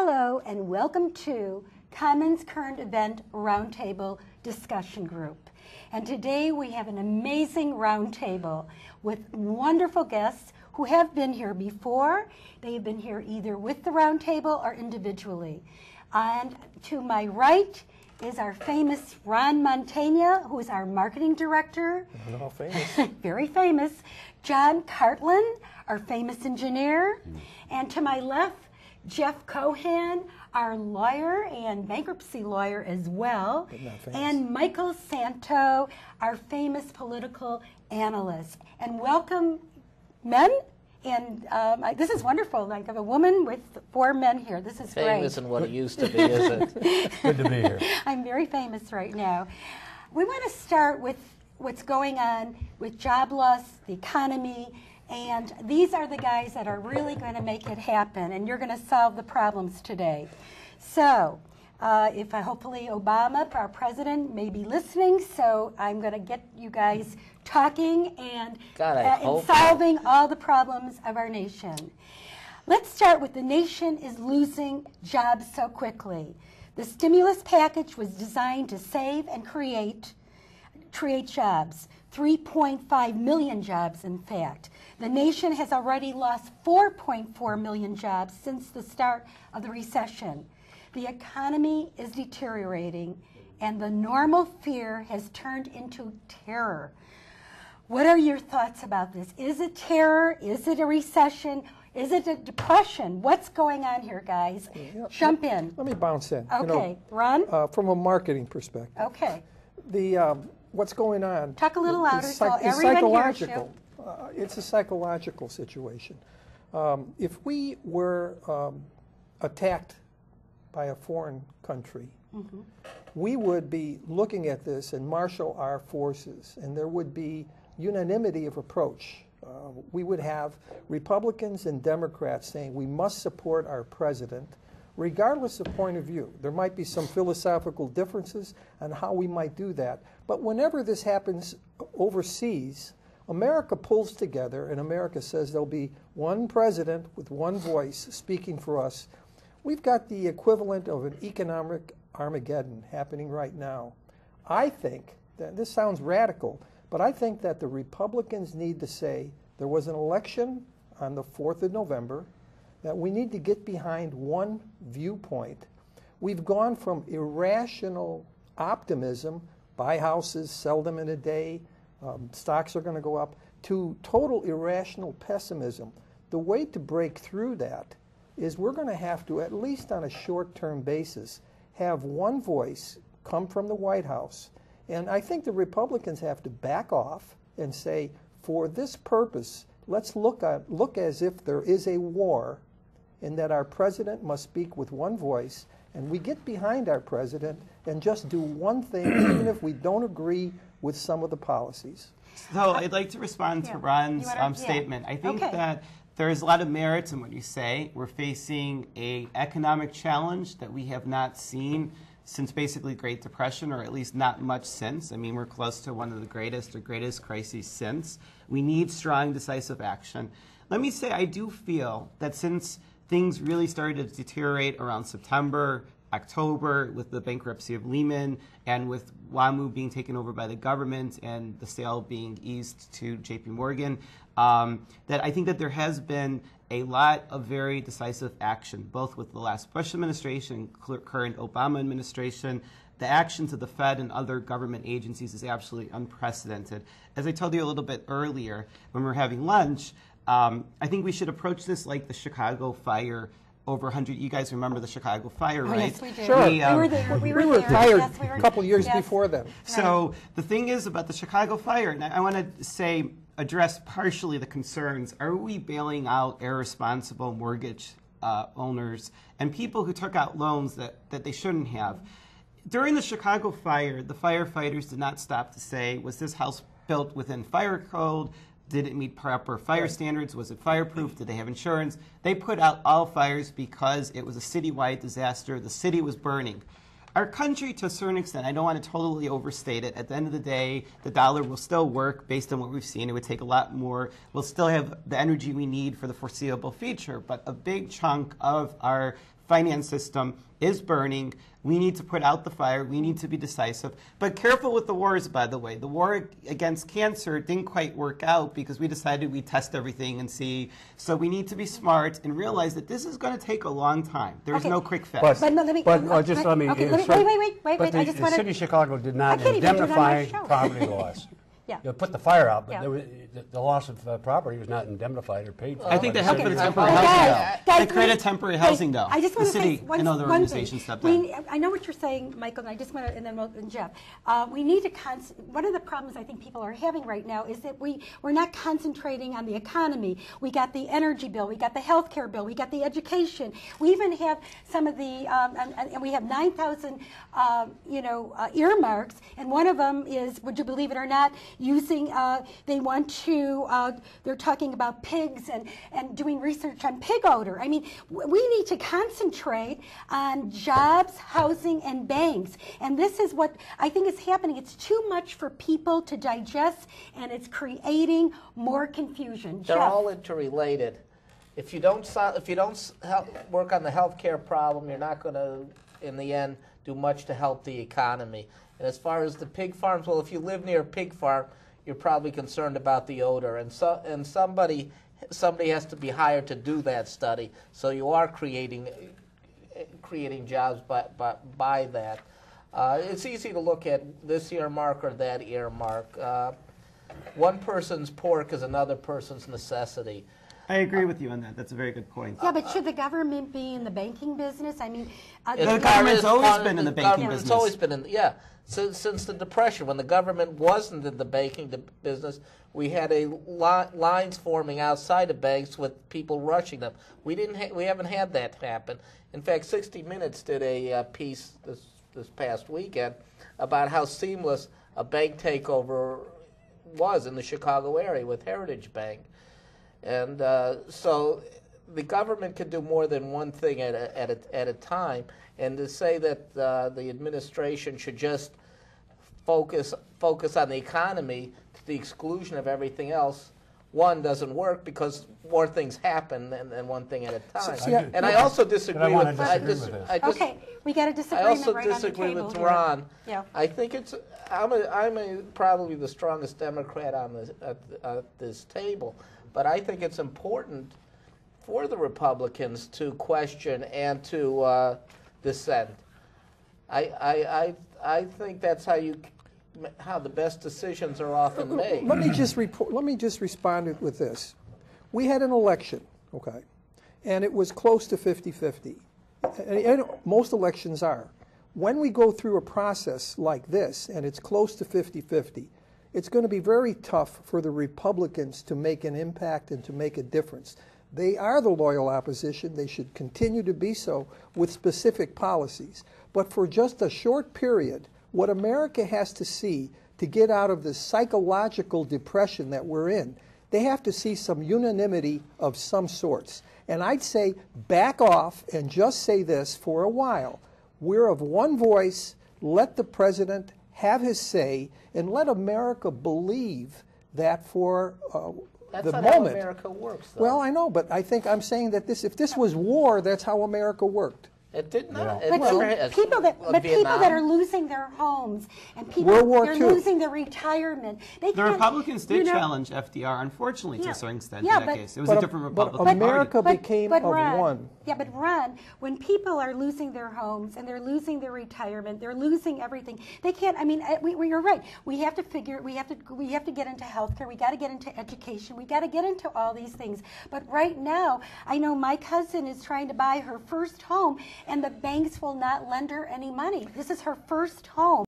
Hello and welcome to Cahnmann's Current Event Roundtable Discussion Group. And today we have an amazing roundtable with wonderful guests who have been here before. They have been here either with the roundtable or individually. And to my right is our famous Mantegna, who is our marketing director. Not famous. Very famous. John Cartland, our famous engineer. And to my left, Jeff Kohen, our lawyer and bankruptcy lawyer as well, and Michael Szanto, our famous political analyst. And welcome, men. And this is wonderful. Like, I have a woman with 4 men here. This is great. Famous and what it used to be, is it? Good to be here. I'm very famous right now. We want to start with what's going on with job loss, the economy, and these are the guys that are really going to make it happen, and you're going to solve the problems today. So, hopefully Obama, our president, may be listening, so I'm going to get you guys talking and solving all the problems of our nation. Let's start with the nation is losing jobs so quickly. The stimulus package was designed to save and create jobs, 3.5 million jobs in fact. The nation has already lost 4.4 million jobs since the start of the recession. The economy is deteriorating and the normal fear has turned into terror. What are your thoughts about this? Is it terror? Is it a recession? Is it a depression? What's going on here, guys? Yeah, Jump in. Let me bounce in. Okay, Ron? From a marketing perspective. Okay. What's going on? Talk a little louder so everyone hears you. It's a psychological situation. If we were attacked by a foreign country, we would be looking at this and marshal our forces, and there would be unanimity of approach. We would have Republicans and Democrats saying we must support our president, regardless of point of view. There might be some philosophical differences on how we might do that. But whenever this happens overseas, America pulls together and America says there'll be one president with one voice speaking for us. We've got the equivalent of an economic Armageddon happening right now. I think that this sounds radical, but I think that the Republicans need to say there was an election on the 4th of November, that we need to get behind one viewpoint. We've gone from irrational optimism, buy houses, sell them in a day, stocks are going to go up, to total irrational pessimism. The way to break through that is we're going to have to, at least on a short-term basis, have one voice come from the White House. And I think the Republicans have to back off and say, for this purpose, let's look as if there is a war, and that our president must speak with one voice, and we get behind our president and just do one thing, even if we don't agree with some of the policies. So I'd like to respond to Ron's statement. I think that there is a lot of merits in what you say. We're facing an economic challenge that we have not seen since basically Great Depression, or at least not much since. I mean, we're close to one of the greatest crises since. We need strong, decisive action. Let me say, I do feel that since things really started to deteriorate around September, October, with the bankruptcy of Lehman and with WAMU being taken over by the government and the sale being eased to JP Morgan, that I think that there has been a lot of very decisive action, both with the last Bush administration, current Obama administration. The actions of the Fed and other government agencies is absolutely unprecedented. As I told you a little bit earlier when we were having lunch, I think we should approach this like the Chicago fire over 100. You guys remember the Chicago fire, right? Yes, we do. Sure. We were there. We were fired yes, we were, a couple years before then. So the thing is about the Chicago fire, and I want to address partially the concerns. Are we bailing out irresponsible mortgage owners and people who took out loans that they shouldn't have? During the Chicago fire, the firefighters did not stop to say, was this house built within fire code? Did it meet proper fire standards? Was it fireproof? Did they have insurance? They put out all fires because it was a citywide disaster. The city was burning. Our country, to a certain extent, I don't want to totally overstate it. At the end of the day, the dollar will still work based on what we've seen. It would take a lot more. We'll still have the energy we need for the foreseeable future. But a big chunk of our finance system is burning. We need to put out the fire. We need to be decisive. But careful with the wars, by the way. The war against cancer didn't quite work out because we decided we'd test everything and see. So we need to be smart and realize that this is going to take a long time. There's no quick fix. But let me. just let me. Okay, wait. But I just want the city of Chicago did not I can't even do it on my indemnify show. property loss. Yeah. You put the fire out, but Yeah. there was, the loss of property was not indemnified or paid for. I think they by have the put a city. temporary Okay, housing guys, down. They guys, created wait. temporary housing down. I just The want to city say and other one organizations thing. stepped in. I know what you're saying, Michael, and I just want to, and then and Jeff. We need to one of the problems I think people are having right now is that we're not concentrating on the economy. We got the energy bill, we got the health care bill, we got the education. We even have some of the, and we have 9,000, earmarks, and one of them is, would you believe it or not, using. They want to. They're talking about pigs and doing research on pig odor. I mean, we need to concentrate on jobs, housing, and banks. And this is what I think is happening. It's too much for people to digest, and it's creating more confusion. They're Jeff. all interrelated. If you don't work on the healthcare problem, you're not going to, in the end, do much to help the economy. And as far as the pig farms, well, if you live near a pig farm, you're probably concerned about the odor, and somebody has to be hired to do that study. So you are creating jobs by that. It's easy to look at this earmark or that earmark. One person's pork is another person's necessity. I agree with you on that. That's a very good point. Yeah, but should the government be in the banking business? I mean, The government's always been in the banking It's business. always been in, yeah. Since the Depression, when the government wasn't in the banking business, we had lines forming outside of banks with people rushing them. We haven't had that happen. In fact, 60 Minutes did a piece this past weekend about how seamless a bank takeover was in the Chicago area with Heritage Bank. And so the government can do more than one thing at a time. And to say that the administration should just focus on the economy to the exclusion of everything else, one, doesn't work because more things happen than one thing at a time. I also disagree with okay, we got a I disagreement also right disagree on the table with here. Ron. Yeah. I think I'm probably the strongest Democrat on this table, but I think it's important for the Republicans to question and to dissent. I think that's how the best decisions are often made. Let me just respond with this. We had an election, okay, and it was close to 50-50. And most elections are. When we go through a process like this, and it's close to 50-50, it's going to be very tough for the Republicans to make an impact and to make a difference. They are the loyal opposition. They should continue to be so with specific policies. But for just a short period, what America has to see to get out of this psychological depression that we're in, they have to see some unanimity of some sorts. And I'd say back off and just say this for a while. We're of one voice. Let the president have his say, and let America believe that for That's the not moment. how America works, though. Well, I know, but I'm saying that if this was war, that's how America worked. It did not. Yeah. But people that are losing their homes and people World War they're II. losing their retirement. The Republicans did challenge FDR, unfortunately, to a certain extent in that case. It was a different Republican America Party. became but of Ron, one. Yeah, but Ron, when people are losing their homes and they're losing their retirement, they're losing everything. They can't. I mean, you're right. We have to figure. We have to get into healthcare. We got to get into education. We got to get into all these things. But right now, I know my cousin is trying to buy her first home, and the banks will not lend her any money. This is her first home.